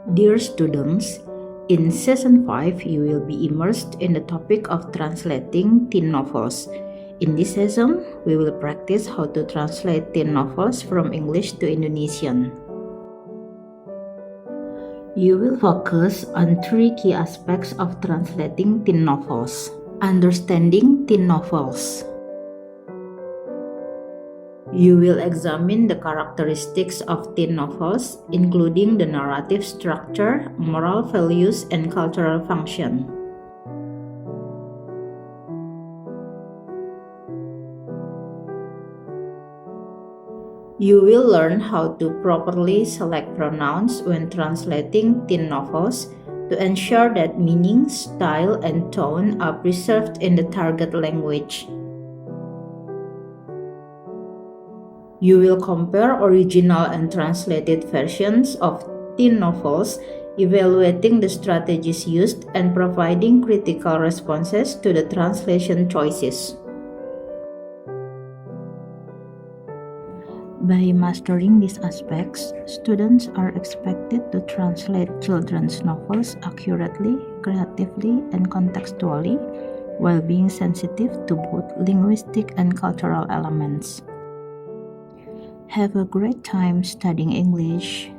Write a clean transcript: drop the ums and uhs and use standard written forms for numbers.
Dear students, in Session 5, you will be immersed in the topic of translating teen novels. In this session, we will practice how to translate teen novels from English to Indonesian. You will focus on three key aspects of translating teen novels. Understanding teen novels. You will examine the characteristics of teen novels, including the narrative structure, moral values, and cultural function. You will learn how to properly select pronouns when translating teen novels to ensure that meaning, style, and tone are preserved in the target language. You will compare original and translated versions of teen novels, evaluating the strategies used and providing critical responses to the translation choices. By mastering these aspects, students are expected to translate children's novels accurately, creatively, and contextually, while being sensitive to both linguistic and cultural elements. Have a great time studying English.